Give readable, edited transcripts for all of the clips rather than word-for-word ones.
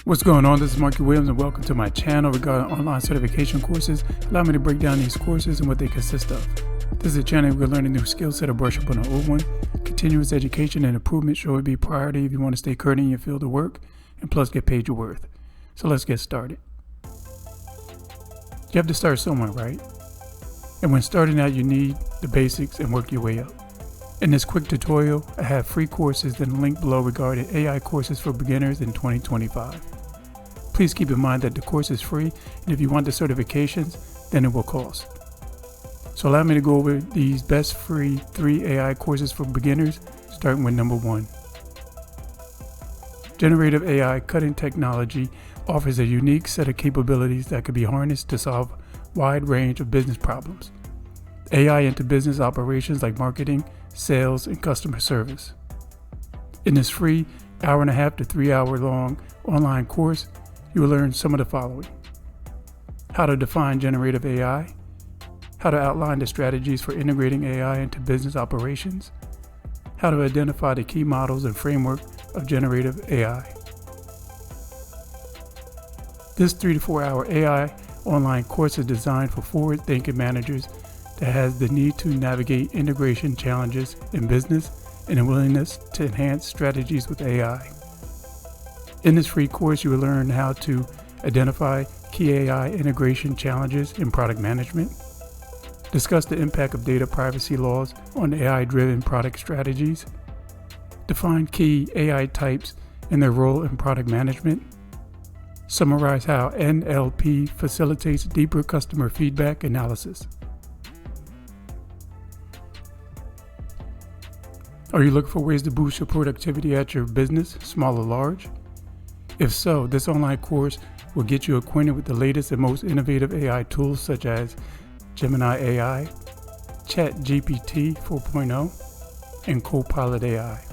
What's going on? This is Markie Williams and welcome to my channel regarding online certification courses. Allow me to break down these courses and what they consist of. This is a channel where we're learning new skill set or brush up on an old one. Continuous education and improvement should always be a priority if you want to stay current in your field of work and plus get paid your worth. So let's get started. You have to start somewhere, right? And when starting out, you need the basics and work your way up. In this quick tutorial, I have free courses and a link below regarding AI courses for beginners in 2025. Please keep in mind that the course is free, and if you want the certifications, then it will cost. So allow me to go over these best free 3 AI courses for beginners, starting with number 1. Generative AI cutting technology offers a unique set of capabilities that can be harnessed to solve a wide range of business problems. AI into business operations like marketing, sales, and customer service. In this free 1.5 to 3 hour long online course, you will learn some of the following: how to define generative AI, how to outline the strategies for integrating AI into business operations, how to identify the key models and framework of generative AI. This 3 to 4 hour AI online course is designed for forward-thinking managers that has the need to navigate integration challenges in business and a willingness to enhance strategies with AI. In this free course, you will learn how to identify key AI integration challenges in product management, discuss the impact of data privacy laws on AI-driven product strategies, define key AI types and their role in product management, summarize how NLP facilitates deeper customer feedback analysis. Are you looking for ways to boost your productivity at your business, small or large? If so, this online course will get you acquainted with the latest and most innovative AI tools such as Gemini AI, ChatGPT 4.0, and Copilot AI.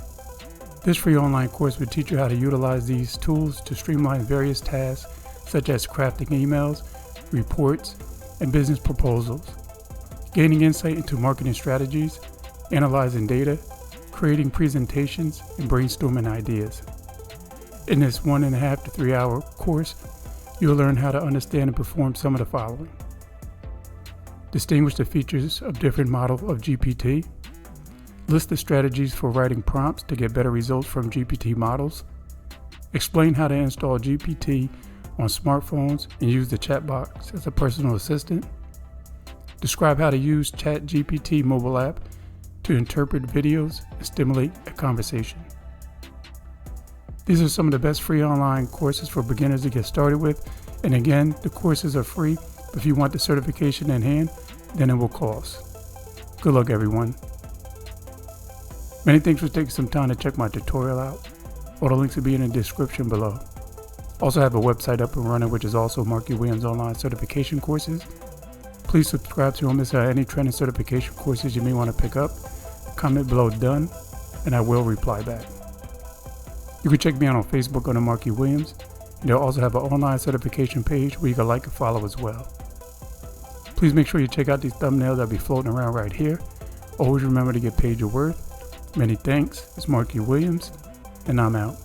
This free online course will teach you how to utilize these tools to streamline various tasks such as crafting emails, reports, and business proposals, gaining insight into marketing strategies, analyzing data, creating presentations, and brainstorming ideas. In this 1.5 to 3 hour course, you'll learn how to understand and perform some of the following: distinguish the features of different models of GPT, list the strategies for writing prompts to get better results from GPT models, explain how to install GPT on smartphones and use the chat box as a personal assistant, describe how to use ChatGPT mobile app to interpret videos and stimulate a conversation. These are some of the best free online courses for beginners to get started with. And again, the courses are free, but if you want the certification in hand, then it will cost. Good luck, everyone. Many thanks for taking some time to check my tutorial out. All the links will be in the description below. Also have a website up and running, which is also Markie Williams Online Certification Courses. Please subscribe so you won't miss out any training certification courses you may want to pick up. Comment below "done," and I will reply back. You can check me out on Facebook under Markie Williams, and they'll also have an online certification page where you can like and follow as well. Please make sure you check out these thumbnails that'll be floating around right here. Always remember to get paid your worth. Many thanks. It's Markie Williams, and I'm out.